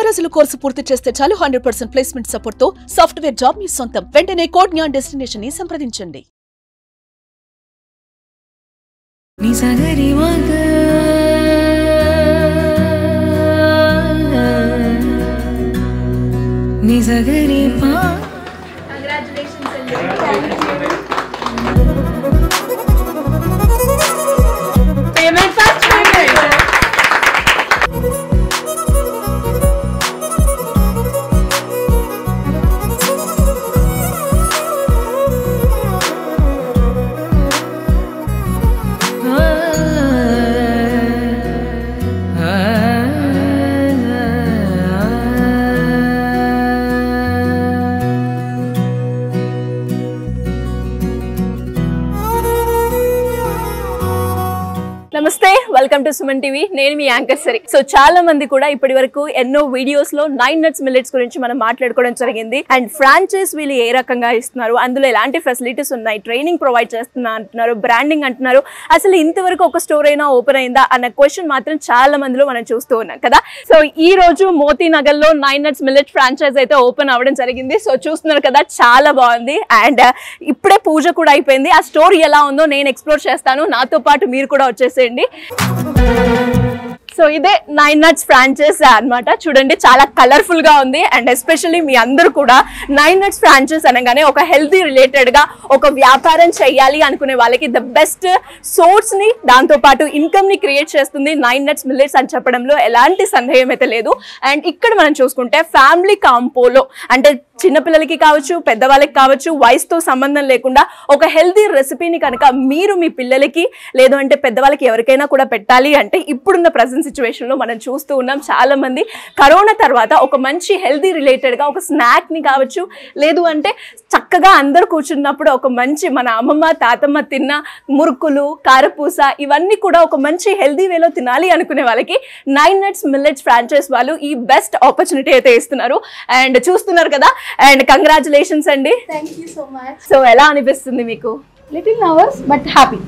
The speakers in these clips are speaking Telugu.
రోజుల కోర్సు పూర్తి చేస్తే చాలు 100% ప్లేస్మెంట్ సపోర్ట్ తో సాఫ్ట్వేర్ జాబ్ మీ సొంతం. వెంటనే కోడ్ జ్ఞాన్ డెస్టినేషన్ ని సంప్రదించండి. నమస్తే, వెల్కమ్ టు సుమన్ టీవీ. నేను మీ యాంకర్ సరి. సో చాలా మంది కూడా ఇప్పటి వరకు ఎన్నో వీడియోస్ లో 9 nuts millets గురించి మనం మాట్లాడుకోవడం జరిగింది. అండ్ ఫ్రాంచైజ్ వీళ్ళు ఏ రకంగా ఇస్తున్నారు, అందులో ఎలాంటి ఫెసిలిటీస్ ఉన్నాయి, ట్రైనింగ్ ప్రొవైడ్ చేస్తున్నా అంటున్నారు, బ్రాండింగ్ అంటున్నారు. అసలు ఇంతవరకు ఒక స్టోర్ అయినా ఓపెన్ అయిందా అన్న క్వశ్చన్ మాత్రం చాలా మందిలో మనం చూస్తూ ఉన్నాం కదా. సో ఈ రోజు మోతీ నగర్ లో 9 nuts millet ఫ్రాంచైజ్ అయితే ఓపెన్ అవ్వడం జరిగింది. సో చూస్తున్నారు కదా, చాలా బాగుంది. అండ్ ఇప్పుడే పూజ కూడా అయిపోయింది. ఆ స్టోర్ ఎలా ఉందో నేను ఎక్స్ప్లోర్ చేస్తాను, నాతో పాటు మీరు కూడా వచ్చేసేయండి. సో ఇదే 9 nuts ఫ్రాంచైజ్ అన్నమాట. చూడండి, చాలా కలర్ఫుల్ గా ఉంది. అండ్ ఎస్పెషల్లీ మీ అందరూ కూడా 9 nuts ఫ్రాంచైజ్ అనగానే ఒక హెల్తీ రిలేటెడ్ గా ఒక వ్యాపారం చేయాలి అనుకునే వాళ్ళకి ద బెస్ట్ సోర్స్ ని, దాంతో పాటు ఇన్కమ్ ని క్రియేట్ చేస్తుంది 9 nuts millets అని చెప్పడంలో ఎలాంటి సందేహం అయితే లేదు. అండ్ ఇక్కడ మనం చూసుకుంటే ఫ్యామిలీ కాంపోలో, అంటే చిన్నపిల్లలకి కావచ్చు, పెద్దవాళ్ళకి కావచ్చు, వయసుతో సంబంధం లేకుండా ఒక హెల్తీ రెసిపీని కనుక మీరు మీ పిల్లలకి లేదు అంటే పెద్దవాళ్ళకి ఎవరికైనా కూడా పెట్టాలి అంటే ఇప్పుడున్న ప్రజెంట్ సిచ్యువేషన్లో మనం చూస్తూ ఉన్నాం. చాలా మంది కరోనా తర్వాత ఒక మంచి హెల్తీ రిలేటెడ్గా ఒక స్నాక్ని కావచ్చు, లేదు అంటే చక్కగా అందరూ కూర్చున్నప్పుడు ఒక మంచి మన అమ్మమ్మ తాతమ్మ తిన్న మురుకులు, కారపూస ఇవన్నీ కూడా ఒక మంచి హెల్తీ వేలో తినాలి అనుకునే వాళ్ళకి 9 nuts millets ఫ్రాంచైజ్ వాళ్ళు ఈ బెస్ట్ ఆపర్చునిటీ అయితే ఇస్తున్నారు. అండ్ చూస్తున్నారు కదా. అండ్ కంగ్రాచులేషన్స్ అండి. Thank you so much. So ఎలా అనిపిస్తుంది మీకు? Little nervous but happy.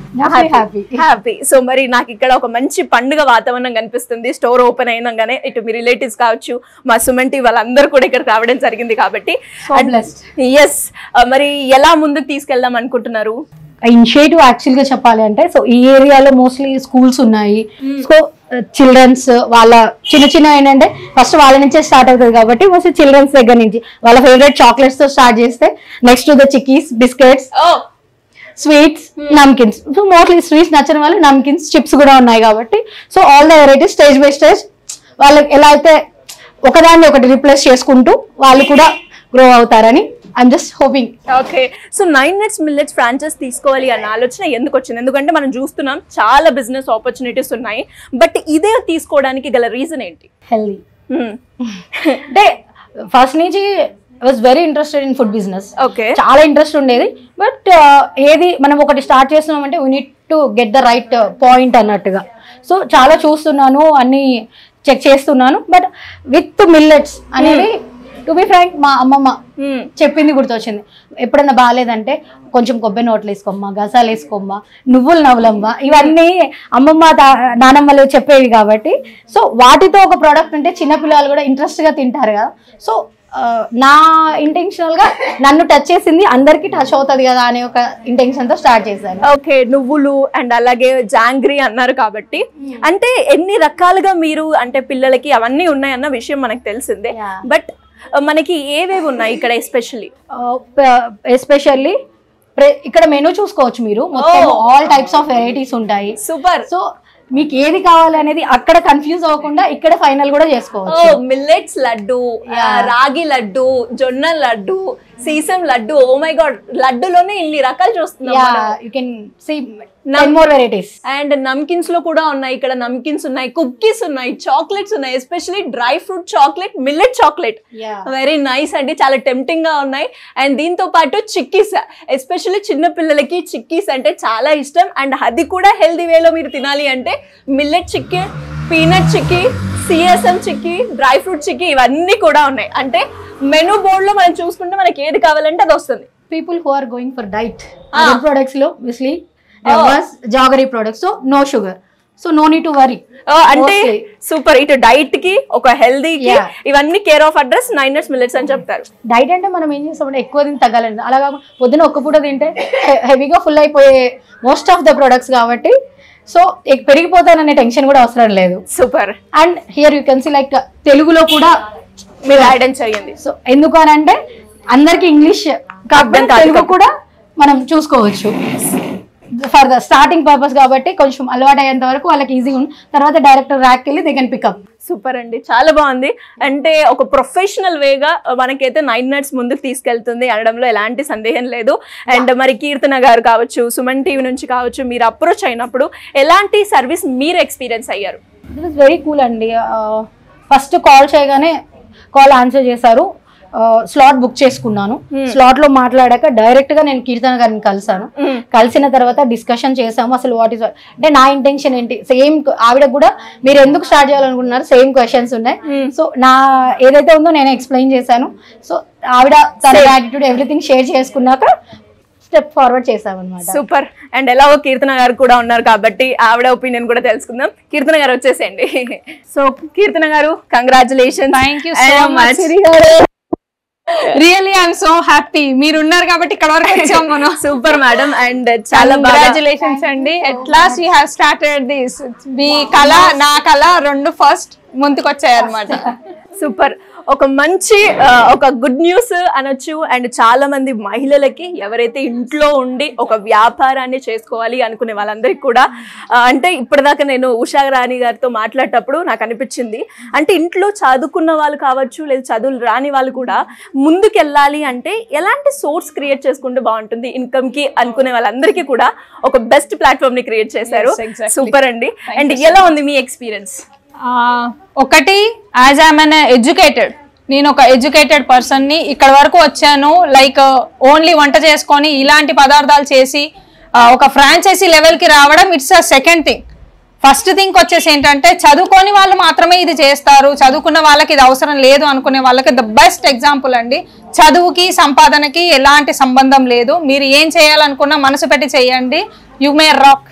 Happy. So మరి నాకు ఇక్కడ ఒక మంచి పండుగ వాతావరణం కనిపిస్తుంది. స్టోర్ ఓపెన్ అయినాగానే ఇటు మీ రిలేటివ్స్ కావచ్చు, మా సుమన్ టీవీ వాళ్ళందరూ కూడా ఇక్కడ రావడం జరిగింది కాబట్టి ఎస్, మరి ఎలా ముందుకు తీసుకెళ్దాం అనుకుంటున్నారు? ఇనిషియేటివ్ యాక్చువల్ గా చెప్పాలి అంటే, సో ఈ ఏరియాలో మోస్ట్లీ స్కూల్స్ ఉన్నాయి. సో చిల్డ్రన్స్ వాళ్ళ చిన్న ఏంటంటే ఫస్ట్ వాళ్ళ నుంచే స్టార్ట్ అవుతుంది కాబట్టి మోస్ట్లీ చిల్డ్రన్స్ దగ్గర నుంచి వాళ్ళ ఫేవరెట్ చాక్లెట్స్ తో స్టార్ట్ చేస్తే next the chickies, biscuits, sweets, namkeens. So mostly sweets నచ్చని వాళ్ళు నమ్కిన్స్, చిప్స్ కూడా ఉన్నాయి కాబట్టి so all the varieties stage by stage వాళ్ళకి ఎలా అయితే ఒకదాన్ని ఒకటి రిప్లేస్ చేసుకుంటూ వాళ్ళు కూడా గ్రో అవుతారని I'm just hoping. Okay. So 9 nuts millets franchise తీసుకోవాలి అన్న ఆలోచన ఎందుకు వచ్చింది? ఎందుకంటే మనం చూస్తున్నాం చాలా బిజినెస్ ఆపర్చునిటీస్ ఉన్నాయి, బట్ ఇదే తీసుకోవడానికి గల రీజన్ ఏంటి? హెల్దీ అంటే ఫస్ట్ నుంచి was very interested in food business. Okay, చాలా ఇంట్రెస్ట్ ఉండేది. బట్ ఏది మనం ఒకటి స్టార్ట్ చేస్తున్నామంటే we need to get the right point అన్నట్టుగా. సో చాలా చూస్తున్నాను, అన్ని చెక్ చేస్తున్నాను. బట్ విత్ మిల్లెట్స్ అనేది టు బి ఫ్రాంక్ మా అమ్మమ్మ చెప్పింది గుర్తొచ్చింది. ఎప్పుడన్నా బాగాలేదంటే కొంచెం కొబ్బరి నోట్లు వేసుకోమ్మా, గసాలు వేసుకోమ్మా, నువ్వులు నవ్వులమ్మా, ఇవన్నీ అమ్మమ్మ నానమ్మలు చెప్పేవి కాబట్టి సో వాటితో ఒక ప్రోడక్ట్ ఉంటే చిన్నపిల్లలు కూడా ఇంట్రెస్ట్ గా తింటారు కదా. సో నా ఇంటెన్షనల్ గా నన్ను టచ్ చేసింది అందరికి టచ్ అవుతుంది కదా అనే ఒక ఇంటెన్షన్ తో స్టార్ట్ చేశాను. ఓకే, నువ్వులు అండ్ అలాగే జాంగ్రీ అన్నారు కాబట్టి అంటే ఎన్ని రకాలుగా మీరు అంటే పిల్లలకి అవన్నీ ఉన్నాయన్న విషయం మనకు తెలిసిందే. బట్ మనకి ఏవేవి ఉన్నాయి ఇక్కడ? ఎస్పెషల్లీ ఇక్కడ మెనూ చూసుకోవచ్చు మీరు, మొత్తం ఆల్ టైప్స్ ఆఫ్ వెరైటీస్ ఉంటాయి. సూపర్. సో మీకు ఏది కావాలి అనేది అక్కడ కన్ఫ్యూజ్ అవ్వకుండా ఇక్కడ ఫైనల్ కూడా చేసుకోవచ్చు. మిల్లెట్స్ లడ్డు, రాగి లడ్డు, జొన్న లడ్డు, సీసం లడ్డు. ఓ మై గాడ్, లడ్డులోనే ఇన్ని రకాలు చూస్తున్నాం. You can see more varieties. And నమ్కిన్స్ లో కూడా ఉన్నాయి. ఇక్కడ నమ్కిన్స్ ఉన్నాయి, కుక్కీస్ ఉన్నాయి, చాక్లెట్స్ ఉన్నాయి, especially dry fruit chocolate, millet chocolate. Very nice అండి, చాలా టెంప్టింగ్ గా ఉన్నాయి. అండ్ దీంతో పాటు చిక్కీస్, ఎస్పెషల్లీ చిన్న పిల్లలకి చిక్కీస్ అంటే చాలా ఇష్టం. అండ్ అది కూడా హెల్దీ వేలో మీరు తినాలి అంటే millet chikki, peanut chikki, CSM chikki, dry fruit chikki ఇవన్నీ కూడా ఉన్నాయి. అంటే మెనూ బోర్డ్ లో మనం చూసుకుంటే మనకి ఏది కావాలంటే అది వస్తుంది. People who are going for diet products లో mostly jaggery products, so no sugar. So no need to worry. అంటే సూపర్. ఇటు డైట్ కి ఒక హెల్దీకి ఇవన్నీ care of address 9 nuts millets అని చెప్తారు. డైట్ అంటే మనం ఏం చేస్తామంటే ఎక్కువ తిని తగ్గాలండి. అలా కాకుండా పొద్దున ఒక్క పూట తింటే హెవీగా ఫుల్ అయిపోయే మోస్ట్ ఆఫ్ ద ప్రొడక్ట్స్ కాబట్టి సో పెరిగిపోతాననే టెన్షన్ కూడా అవసరం లేదు. Super. And here you can see like తెలుగులో కూడా మీరు గైడెన్స్ చేయండి. సో ఎందుకు అని అంటే అందరికి ఇంగ్లీష్ కాకపోతే తెలుగు కూడా మనం చూసుకోవచ్చు ఫర్ ద స్టార్టింగ్ పర్పస్ కాబట్టి కొంచెం అలవాటు అయ్యేంత వరకు వాళ్ళకి ఈజీగా ఉంది. తర్వాత డైరెక్ట్ ర్యాక్ వెళ్ళి దే కెన్ పికప్. సూపర్ అండి, చాలా బాగుంది. అంటే ఒక ప్రొఫెషనల్ వేగా మనకైతే 9 nuts ముందుకు తీసుకెళ్తుంది అనడంలో ఎలాంటి సందేహం లేదు. అండ్ మరి కీర్తన గారు కావచ్చు, సుమన్ టీవీ నుంచి కావచ్చు, మీరు అప్రోచ్ అయినప్పుడు ఎలాంటి సర్వీస్ మీరు ఎక్స్పీరియన్స్ అయ్యారు? దిస్ ఇస్ వెరీ కూల్ అండి. ఫస్ట్ కాల్ చేయగానే కాల్ ఆన్సర్ చేశారు. స్లాట్ బుక్ చేసుకున్నాను. స్లాట్ లో మాట్లాడాక డైరెక్ట్ గా నేను కీర్తన గారిని కలిసాను. కలిసిన తర్వాత డిస్కషన్ చేసాము అసలు వాట్ ఈస్ అంటే నా ఇంటెన్షన్ ఏంటి. సేమ్ ఆవిడ కూడా మీరు ఎందుకు స్టార్ట్ చేయాలనుకుంటున్నారు సేమ్ క్వశ్చన్స్ ఉన్నాయి. సో నా ఏదైతే ఉందో నేను ఎక్స్ప్లెయిన్ చేశాను. సో ఆవిడ తన యాటిట్యూడ్ ఎవ్రీథింగ్ షేర్ చేసుకున్నాక స్టెప్ ఫార్వర్డ్ చేసామన్నమాట. సూపర్. అండ్ ఎలాగో కీర్తన గారు కూడా ఉన్నారు కాబట్టి ఆవిడ ఒపీనియన్ కూడా తెలుసుకుందాం. కీర్తన గారు వచ్చేసేయండి. So Keerthana garu congratulation. Thank you so much. Really I'm so happy మీరు ఉన్నారు కాబట్టి ఇక్కడ వరకు వచ్చాం మనం. Super madam. అండ్ చాలా కంగ్రాచులేషన్స్ అండి. At last you have started this. మీ కళ నా కళ రెండు ఫస్ట్ ముందుకొచ్చాయి అన్నమాట. సూపర్. ఒక మంచి ఒక గుడ్ న్యూస్ అనొచ్చు. అండ్ చాలా మంది మహిళలకి ఎవరైతే ఇంట్లో ఉండి ఒక వ్యాపారాన్ని చేసుకోవాలి అనుకునే వాళ్ళందరికీ కూడా అంటే ఇప్పటిదాకా నేను ఉషా రాణి గారితో మాట్లాడేటప్పుడు నాకు అనిపించింది అంటే ఇంట్లో చదువుకున్న వాళ్ళు కావచ్చు లేదా చదువులు రాని వాళ్ళు కూడా ముందుకెళ్ళాలి అంటే ఎలాంటి సోర్స్ క్రియేట్ చేసుకుంటే బాగుంటుంది ఇన్కమ్ కి అనుకునే వాళ్ళందరికీ కూడా ఒక బెస్ట్ ప్లాట్ఫామ్ ని క్రియేట్ చేశారు. సూపర్ అండి. అండ్ ఎలా ఉంది మీ ఎక్స్పీరియన్స్? ఒకటి యాజ్ ఐఎమ్ అన్ ఎడ్యుకేటెడ్, నేను ఒక ఎడ్యుకేటెడ్ పర్సన్ని ఇక్కడ వరకు వచ్చాను. లైక్ ఓన్లీ వంట చేసుకొని ఇలాంటి పదార్థాలు చేసి ఒక ఫ్రాంచైజీ లెవెల్కి రావడం it's a second thing. First thing వచ్చేసి ఏంటంటే చదువుకొని వాళ్ళు మాత్రమే ఇది చేస్తారు, చదువుకున్న వాళ్ళకి ఇది అవసరం లేదు అనుకునే వాళ్ళకి ద బెస్ట్ ఎగ్జాంపుల్ అండి. చదువుకి సంపాదనకి ఎలాంటి సంబంధం లేదు. మీరు ఏం చేయాలనుకున్నా మనసు పెట్టి చేయండి, you may rock.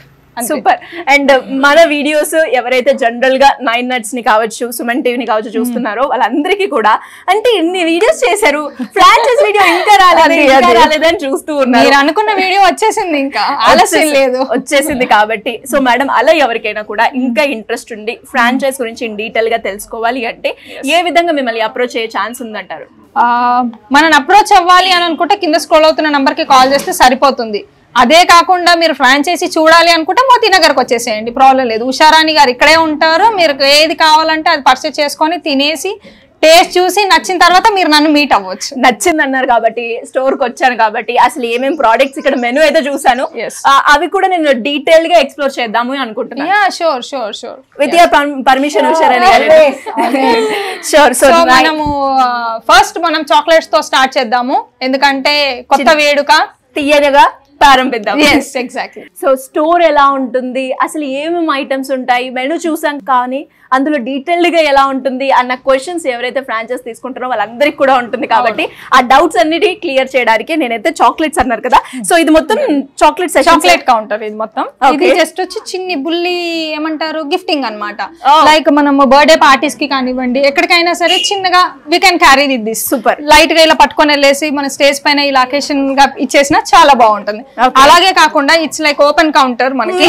Super. And మన వీడియోస్ ఎవరైతే జనరల్ గా 9 nuts ని కావచ్చు, సుమన్ టీవీని కావచ్చు చూస్తున్నారో వాళ్ళందరికీ కూడా అంటే ఇన్ని వీడియోస్ చేశారు, ఫ్రాంచైజ్ వీడియో ఇంకా రాలేదని చూస్తూ ఉన్నారు. మీరు అనుకున్న వీడియో వచ్చేసింది, ఇంకా ఆలస్యం లేదు, వచ్చేసింది. కాబట్టి సో మేడం అలా ఎవరికైనా కూడా ఇంకా ఇంట్రెస్ట్ ఉండి ఫ్రాంచైజ్ గురించి ఇన్ డీటెయిల్ గా తెలుసుకోవాలి అంటే ఏ విధంగా మిమ్మల్ని అప్రోచ్ అయ్యే ఛాన్స్ ఉందంటారు? మనం అప్రోచ్ అవ్వాలి అని అనుకుంటే కింద స్క్రోల్ అవుతున్న నంబర్ కి కాల్ చేస్తే సరిపోతుంది. అదే కాకుండా మీరు ఫ్రాంచైజీ చూడాలి అనుకుంటే మోతీనగర్కి వచ్చేసేయండి, ప్రాబ్లం లేదు. ఉషారాణి గారు ఇక్కడే ఉంటారు. మీరు ఏది కావాలంటే అది పర్చేస్ చేసుకొని తినేసి టేస్ట్ చూసి నచ్చిన తర్వాత మీరు నన్ను మీట్ అవ్వచ్చు. నచ్చింది అన్నారు కాబట్టి స్టోర్ కి వచ్చాను కాబట్టి అసలు ఏమేమి ప్రోడక్ట్స్ ఇక్కడ మెనూ అయితే చూసాను అవి కూడా నేను డీటెయిల్ గా ఎక్స్ప్లోర్ చేద్దాము అనుకుంటున్నాను. Sure sure sure with your permission Usharani గారు. షూర్. సో మనము ఫస్ట్ మనం చాక్లెట్స్ తో స్టార్ట్ చేద్దాము, ఎందుకంటే కొత్త వేడుక తీయగా ప్రారంభిద్దాం. ఎగ్జాక్ట్లీ. సో స్టోర్ ఎలా ఉంటుంది, అసలు ఏమేమి ఐటమ్స్ ఉంటాయి, మెనూ చూసాం కానీ అందులో డీటెయిల్డ్ గా ఎలా ఉంటుంది అన్న క్వశ్చన్స్ ఎవరైతే ఫ్రాంచైజ్ తీసుకుంటారో వాళ్ళందరికీ కూడా ఉంటుంది. కాబట్టి ఆ డౌట్స్ అన్నిటి క్లియర్ చేయడానికి నేనైతే చాక్లెట్స్ అన్నారు కదా, సో ఇది మొత్తం చాక్లెట్ కౌంటర్. ఇది మొత్తం ఇది జస్ట్ వచ్చి చిన్ని బుల్లి ఏమంటారు గిఫ్టింగ్ అన్నమాట. లైక్ మనం బర్త్డే పార్టీస్ కి కానివ్వండి ఎక్కడికైనా సరే చిన్నగా we can carry with this. Super. Light గా ఇలా పట్టుకొని వెళ్ళేసి మన స్టేజ్ పైన ఇలా అకేషన్ గా ఇచ్చేసినా చాలా బాగుంటుంది. అలాగే కాకుండా ఇట్స్ లైక్ ఓపెన్ కౌంటర్. మనకి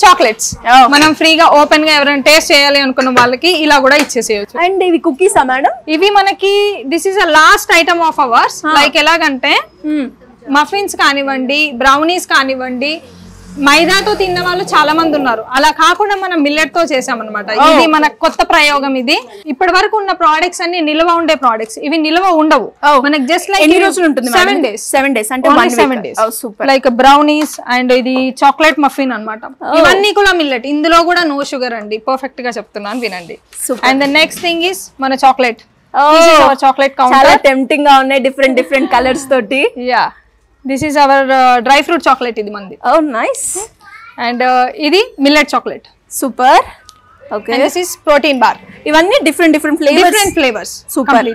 చాక్లెట్స్ మనం ఫ్రీగా ఓపెన్ గా ఎవరైనా టేస్ట్ చేయాలి అనుకున్న వాళ్ళకి ఇలా కూడా ఇచ్చేసేయచ్చు. అండ్ ఇవి కుకీస్ మేడం? ఇవి మనకి this is a last item of hours. Like ఎలాగంటే మఫిన్స్ కానివ్వండి, బ్రౌనీస్ కానివ్వండి, మైదాతో తిన్న వాళ్ళు చాలా మంది ఉన్నారు. అలా కాకుండా మనం మిల్లెట్ తో చేసామన్నమాట. ఇది మన కొత్త ప్రయోగం. ఇది ఇప్పటి వరకు ఉన్న ప్రోడక్ట్స్ అన్ని నిల్వ ఉండే ప్రోడక్ట్స్, ఇవి నిల్వ ఉండవు. మనకి జస్ట్ లైక్ ఎన్ని రోజులు ఉంటుంది? 7 days. 7 days అంటే 7 days. లైక్ బ్రౌనీస్ అండ్ ఇది చాక్లెట్ మఫిన్ అన్నమాట. ఇవన్నీ కూడా మిల్లెట్, ఇందులో కూడా నో షుగర్ అండి. పర్ఫెక్ట్ గా చెప్తున్నాను, వినండి. And the next thing is మన చాక్లెట్. చాక్లెట్ కౌంటర్ చాలా టెంప్టింగ్ గా ఉన్నాయి, డిఫరెంట్ కలర్స్ తోటి. Yeah, this is our dry fruit chocolate. ఇది మంది. ఓ నైస్. అండ్ ఇది millet chocolate. Super. Okay. This is protein bar. ఇవన్నీ డిఫరెంట్ ఫ్లేవర్స్. సూపర్.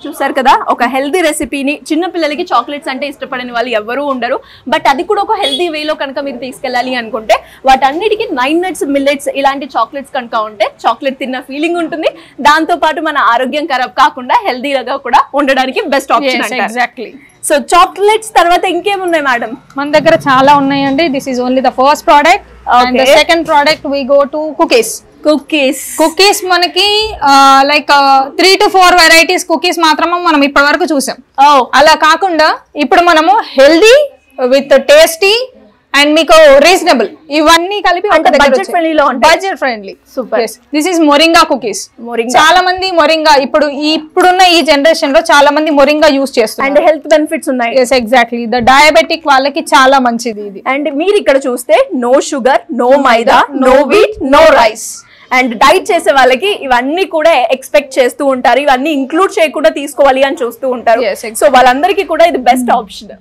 చూసారు కదా, ఒక హెల్దీ రెసిపీని చిన్న పిల్లలకి చాక్లెట్స్ అంటే ఇష్టపడని వాళ్ళు ఎవరు ఉండరు. బట్ అది కూడా ఒక హెల్దీ వేలో కనుక మీరు తీసుకెళ్ళాలి అనుకుంటే వాటన్నిటికీ 9 nuts మిల్లెట్స్ ఇలాంటి చాక్లెట్స్ కనుక ఉంటే చాక్లెట్ తిన్న ఫీలింగ్ ఉంటుంది. దాంతో పాటు మన ఆరోగ్యం ఖరాబ్ కాకుండా హెల్దీగా కూడా ఉండడానికి బెస్ట్ ఆప్షన్ అంటారు. ఎగ్జాక్ట్లీ. సో చాక్లెట్స్ తర్వాత ఇంకేమున్నాయి మేడం? మన దగ్గర చాలా ఉన్నాయండి. This is only the first product. And the second product we go to cookies మనకి లైక్ 3 to 4 వెరైటీస్ కుకీస్ మాత్రమే మనం ఇప్పటి వరకు చూసాం. అలా కాకుండా ఇప్పుడు మనము హెల్దీ విత్ టేస్టీ అండ్ మీకు రీజనబుల్ ఇవన్నీ కలిపి budget friendly. Super. This is moringa cookies. చాలా మంది మొరింగా ఇప్పుడున్న ఈ జనరేషన్ లో చాలా మంది మొరింగా యూస్ చేస్తున్నారు అండ్ హెల్త్ బెనిఫిట్స్ ఉన్నాయి. ఎగ్జాక్ట్లీ. ద డయాబెటిక్ వాళ్ళకి చాలా మంచిది ఇది. అండ్ మీరు ఇక్కడ చూస్తే no sugar, no maida, no wheat, no rice. And diet చేసే వాళ్ళకి ఇవన్నీ కూడా ఎక్స్పెక్ట్ చేస్తూ ఉంటారు, ఇవన్నీ ఇంక్లూడ్ చేయకుండా తీసుకోవాలి అని చూస్తూ ఉంటారు. సో వాళ్ళందరికీ కూడా ఇది best option.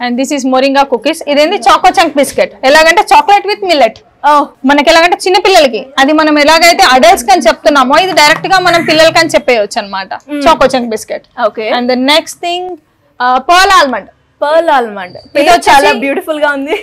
And this is moringa cookies. ఇదేంటి చాకో చంక్ బిస్కెట్. ఎలాగంటే చాక్లెట్ విత్ మిల్లెట్. మనకి ఎలాగంటే చిన్న పిల్లలకి అది మనం ఎలాగైతే అడల్ట్స్ కని చెప్తున్నామో ఇది డైరెక్ట్ గా మనం పిల్లలకి అని చెప్పేయచ్చు అనమాట. Choco chunk biscuit. Okay. And the next thing pearl almond. ఇది చాలా బ్యూటిఫుల్ గా ఉంది.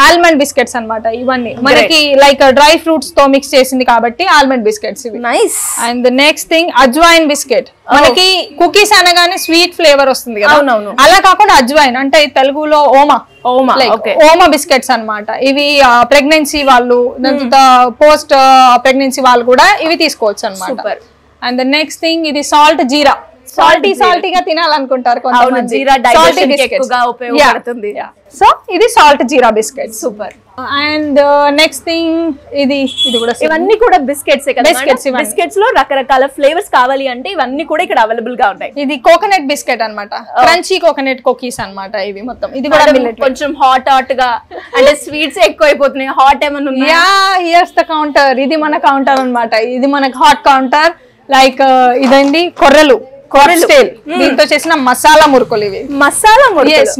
ఆల్మండ్ బిస్కెట్స్ అన్నమాట ఇవన్నీ. మనకి లైక్ డ్రై ఫ్రూట్స్ తో మిక్స్ చేసింది కాబట్టి ఆల్మండ్ బిస్కెట్స్ ఇవి. Nice. And the next thing ajwain biscuit. మనకి కుకీస్ అనగానే స్వీట్ ఫ్లేవర్ వస్తుంది కదా, అలా కాకుండా అజ్వైన్ అంటే తెలుగులో ఓమా బిస్కెట్స్ అన్నమాట. ఇవి ప్రెగ్నెన్సీ వాళ్ళు, పోస్ట్ ప్రెగ్నెన్సీ వాళ్ళు కూడా ఇవి తీసుకోవచ్చు అన్నమాట. అండ్ ద నెక్స్ట్ థింగ్ ఇది సాల్ట్ జీరా. సాల్టీగా తినాలనుకుంటారు కొంతమంది. సో ఇది salt jeera biscuit. Super. And next thing ఇది కూడా ఇవన్నీ కూడా బిస్కెట్స్. బిస్కెట్స్ లో రకరకాల ఫ్లేవర్స్ కావాలి అంటే ఇవన్నీ కూడా ఇక్కడ అవైలబుల్ గా ఉంటాయి. ఇది కోకోనట్ బిస్కెట్ అన్నమాట, క్రంచీ కోకోనట్ కుకీస్ అన్నమాట ఇవి మొత్తం. ఇది కూడా కొంచెం హాట్ గా అంటే స్వీట్స్ ఎక్కువ అయిపోతున్నాయి. హాట్ ఏమన్నా హియర్స్ ద కౌంటర్. ఇది మన కౌంటర్ అన్నమాట. ఇది మనకు హాట్ కౌంటర్. లైక్ ఇదండి కొర్రలు స్టైల్. దీంతో చేసిన మసాలా మురుకులు ఇవి.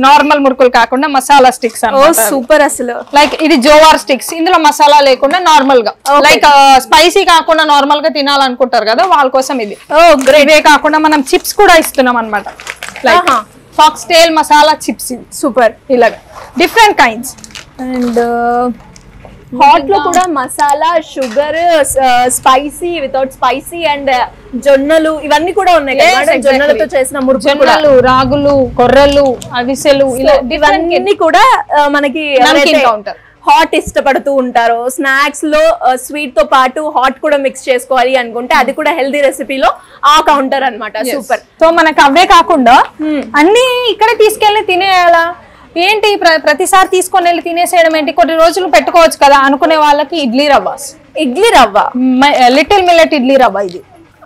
నార్మల్ మురుకులు కాకుండా మసాలా స్టిక్స్. సూపర్. అసలు లైక్ ఇది జోవార్ స్టిక్స్. ఇందులో మసాలా లేకుండా నార్మల్ గా లైక్ స్పైసీ కాకుండా నార్మల్ గా తినాలనుకుంటారు కదా వాళ్ళ కోసం ఇది. ఇవే కాకుండా మనం చిప్స్ కూడా ఇస్తున్నాం అనమాట. Like fox tail masala chips. Super. ఇలాగ డిఫరెంట్ కైండ్స్. అండ్ హాట్ లో కూడా masala, sugar, spicy, without spicy and జొన్నలు ఇవన్నీ కూడా ఉన్నాయి కదా. జొన్నలతో చేసిన మురుకులు, రాగులు, కొర్రలు, అవిసెలు ఇవన్నీ కూడా మనకి హాట్ ఇష్టపడుతూ ఉంటారు. స్నాక్స్ లో స్వీట్ తో పాటు హాట్ కూడా మిక్స్ చేసుకోవాలి అనుకుంటే అది కూడా హెల్దీ రెసిపీలో ఆ కౌంటర్ అన్నమాట. సూపర్. సో మనకు అవే కాకుండా అన్ని ఇక్కడ తీసుకెళ్లి తినేయాలా ఏంటి, ప్రతిసారి తీసుకొని వెళ్ళి తినేసేయడం ఏంటి, కొన్ని రోజులు పెట్టుకోవచ్చు కదా అనుకునే వాళ్ళకి ఇడ్లీ రవ్వ లిటిల్ మిల్లెట్ ఇడ్లీ రవ్వ ఇది.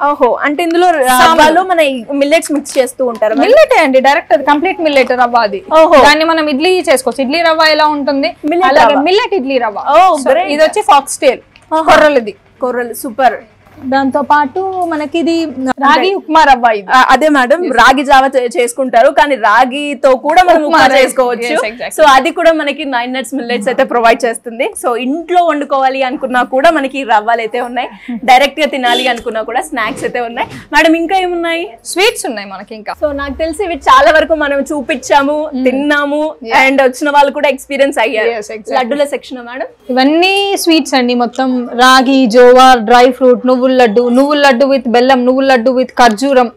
ఓహో, అంటే ఇందులో రవ్వలో మన మిల్లెట్స్ మిక్స్ చేస్తూ ఉంటారు. మిల్లెట్ అండి, డైరెక్ట్ అది కంప్లీట్ మిల్లెట్ రవ్వ అది. దాన్ని మనం ఇడ్లీ చేసుకోవచ్చు. ఇడ్లీ రవ్వ ఎలా ఉంటుంది అలాగే మిల్లెట్ ఇడ్లీ రవ్వ. ఇది వచ్చి ఫాక్స్ టైల్ కొర్రలు. సూపర్. దాంతో పాటు మనకి ఇది రాగి ఉప్మా రవ్వ. ఇది అదే మేడం, రాగి జావ చేసుకుంటారు కానీ రాగితో కూడా మనం ఉప్మా చేసుకోవచ్చు. సో అది కూడా మనకి 9 nuts మిల్లెట్స్ అయితే ప్రొవైడ్ చేస్తుంది. సో ఇంట్లో వండుకోవాలి అనుకున్నా కూడా మనకి రవ్వలు అయితే ఉన్నాయి, డైరెక్ట్ గా తినాలి అనుకున్నా కూడా స్నాక్స్ అయితే ఉన్నాయి. మేడం ఇంకా ఏమున్నాయి? స్వీట్స్ ఉన్నాయి మనకి ఇంకా. సో నాకు తెలిసి ఇవి చాలా వరకు మనం చూపించాము, తిన్నాము అండ్ వచ్చిన వాళ్ళు కూడా ఎక్స్పీరియన్స్ అయ్యారు. లడ్డుల సెక్షన్ మేడం, ఇవన్నీ స్వీట్స్ అండి మొత్తం. రాగి, జోవార్, డ్రై ఫ్రూట్, నువ్వుల లడ్డు విత్ బెల్లం, నువ్వుల లడ్డు విత్ ఖర్జూరం,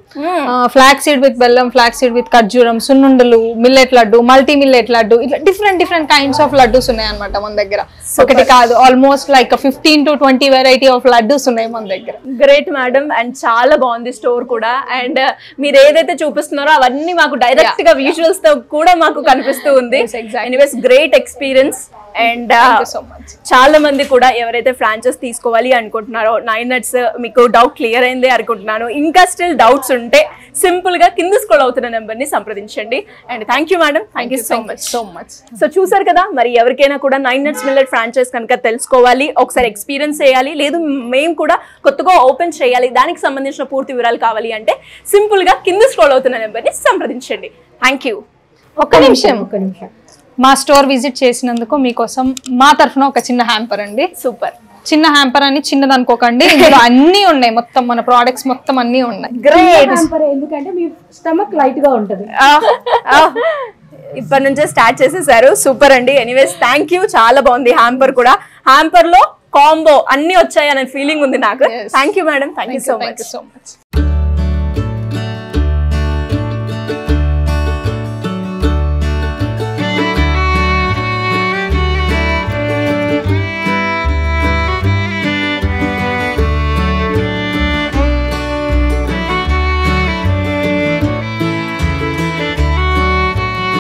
ఫ్లాక్ సీడ్ విత్ బెల్లం, ఫ్లాక్ సీడ్ విత్ ఖర్జూరం, సున్నుండలు, millet laddu, multi millet laddu, ఇట్లా డిఫరెంట్ కైండ్స్ ఆఫ్ లడ్డూస్ ఉన్నాయి అనమాట మన దగ్గర. ఒకటి కాదు, almost like 15 to 20 variety of laddoos ఉన్నాయి మన దగ్గర. Great madam. అండ్ చాలా బాగుంది స్టోర్ కూడా. అండ్ మీరు ఏదైతే చూపిస్తున్నారో అవన్నీ మాకు డైరెక్ట్ గా విజువల్స్ తో కూడా మాకు కనిపిస్తూ ఉంది. Anyways great experience. అండ్ చాలా మంది కూడా ఎవరైతే ఫ్రాంచైజ్ తీసుకోవాలి అనుకుంటున్నారో 9 nuts మీకు డౌట్ క్లియర్ అయింది అనుకుంటున్నాను. ఇంకా స్టిల్ డౌట్స్ ఉంటే సింపుల్ గా కింద స్క్రోల్ అవుతున్న నెంబర్ ని సంప్రదించండి. And thank you madam. Thank you so much. So చూసారు కదా, మరి ఎవరికైనా కూడా 9 nuts మిల్లెట్ ఫ్రాంచైజ్ కనుక తెలుసుకోవాలి, ఒకసారి ఎక్స్పీరియన్స్ చేయాలి, లేదు మేము కూడా కొత్తగా ఓపెన్ చేయాలి, దానికి సంబంధించిన పూర్తి వివరాలు కావాలి అంటే సింపుల్ గా కింద స్క్రోల్ అవుతున్న నెంబర్ ని సంప్రదించండి. Thank you. ఒక్క నిమిషం. మా స్టోర్ విజిట్ చేసినందుకు మీకోసం మా తరఫున ఒక చిన్న హ్యాంపర్ అండి. సూపర్. చిన్న హ్యాంపర్ అని చిన్నది అనుకోకండి, ఇందులో అన్ని ఉన్నాయి, మొత్తం మన ప్రోడక్ట్స్ మొత్తం అన్ని ఉన్నాయి. గ్రేట్. ఎందుకంటే మీ స్టమక్ లైట్ గా ఉంటది. ఇప్పటి నుంచే స్టార్ట్ చేసేసారు. సూపర్ అండి. ఎనీవేస్ థ్యాంక్ యూ, చాలా బాగుంది. హ్యాంపర్ కూడా, హ్యాంపర్ లో కాంబో అన్ని వచ్చాయి అనే ఫీలింగ్ ఉంది నాకు. Thank you madam, thank you so much.